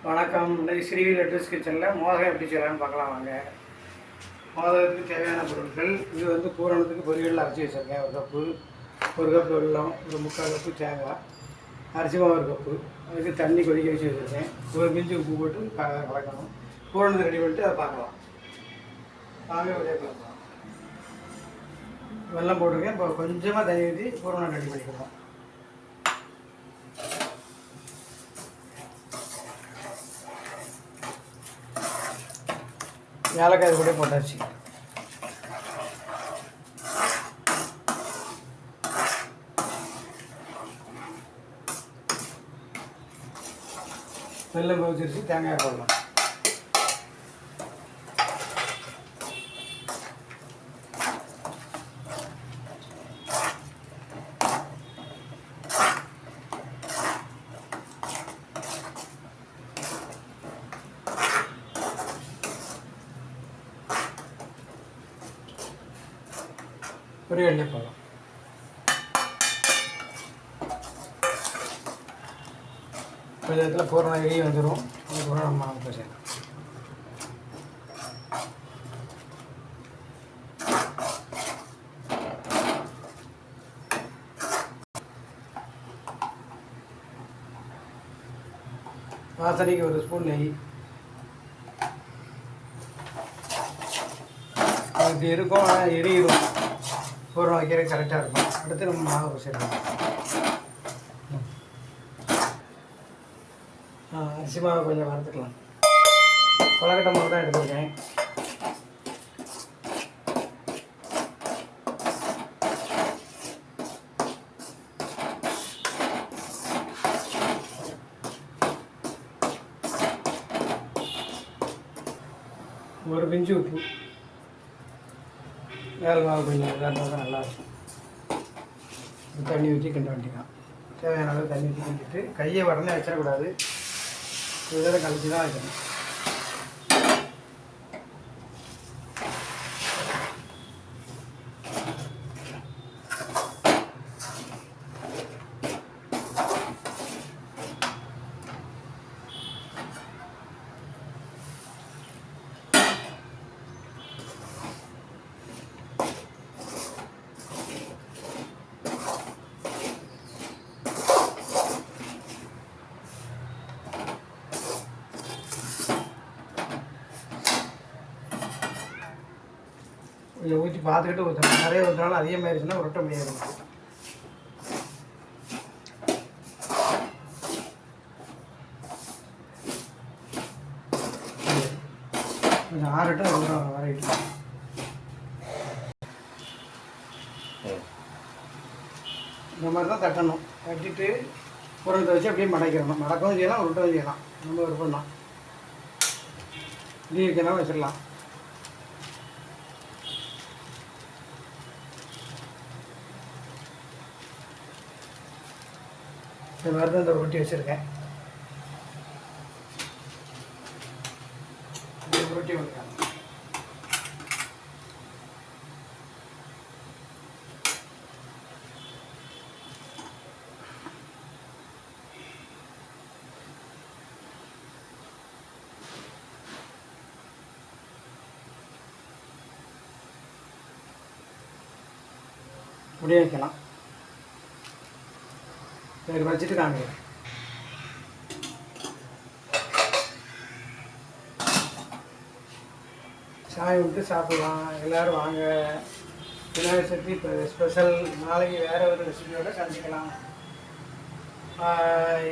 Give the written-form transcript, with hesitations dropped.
வணக்கம். இன்றைக்கி ஸ்ரீவில் லெட்டர்ஸ் கிச்சனில் மோதகம் எப்படி செய்யலாம்னு பார்க்கலாம் வாங்க. மோதகத்துக்கு தேவையான பொருட்கள் இது வந்து பூரணத்துக்கு பொரியல் அரைச்சி வச்சுருக்கேன். ஒரு கப்பு வெல்லம், ஒரு 3/4 கப்பு தேங்காய், அரிசி மாவு 1 கப்பு, அதுக்கு தண்ணி கொதிக்க வச்சு வச்சுருக்கேன். ஒரு பிஞ்சு உப்பு போட்டு கலக்கணும். பூரணத்தை ரெடி பண்ணிட்டு அதை பார்க்கலாம் வாங்க. வெளியே பார்க்கலாம். வெல்லம் போட்டிருக்கேன். இப்போ கொஞ்சமாக தண்ணி ஊற்றி பூரணம் ரெடி பண்ணிக்கலாம். ஏலக்காய் கூட போட்டாச்சு. வெல்லம் வச்சிருச்சு. தேங்காய் போடலாம். பொரியல்லே போடலாம். கொஞ்ச நேரத்தில் பூரணம் வெளியே வந்துடும். அதுக்கப்புறம் நம்ம மாவு செய்யலாம். வாசனைக்கு 1 ஸ்பூன் நெய். அது இருக்கும், ஆனால் எரியும். பூரணம் வைக்கிறது கரெக்டாக இருக்கும். அடுத்து நம்ம மாவு சேர்க்கலாம். அரிசி மாவை கொஞ்சம் வறுத்துக்கலாம். கொலக்கட்டை மாவு தான் எடுத்துருக்கேன். ஒரு பிஞ்சு உப்பு. வேல் மாவு கொஞ்சம் இருந்தால் தான் நல்லாயிருக்கும். தண்ணி ஊற்றி கிண்ட வேண்டியதான். தேவையான அளவு தண்ணி ஊற்றி கிண்டிட்டு கையை உடனே வச்சிடக்கூடாது. இதில் கழிச்சு தான் வைக்கணும். கொஞ்சம் ஊற்றி பார்த்துக்கிட்டு ஊற்றணும். நிறைய ஊற்றினாலும் அதிகமாகிடுச்சுன்னா உருட்ட முடியாது. கொஞ்சம் ஆறட்டும். அதுக்கப்புறம் வரையிட்டு இந்த மாதிரி தான் தட்டணும். தட்டிட்டு புறத்தை வச்சு அப்படியே மடக்கிடணும். மடக்கவும் செய்யலாம், உருட்டவும் செய்யலாம். நம்ம விருப்பம் தான். இப்படி வைக்கலாம், வச்சிடலாம். இந்த மாதிரி தான் இந்த உருட்டி வச்சுருக்கேன். இந்த உருட்டி வைக்கலாம். முடிய வைக்கலாம். சரி, வச்சுட்டு காமிக்கிறேன். சாய் விட்டு சாப்பிடலாம். எல்லோரும் வாங்க. விநாயகர் சதுர்த்தி இப்போ ஸ்பெஷல். நாளைக்கு வேறு ஒரு ரெசிபியோடு சந்திக்கலாம். பாய்.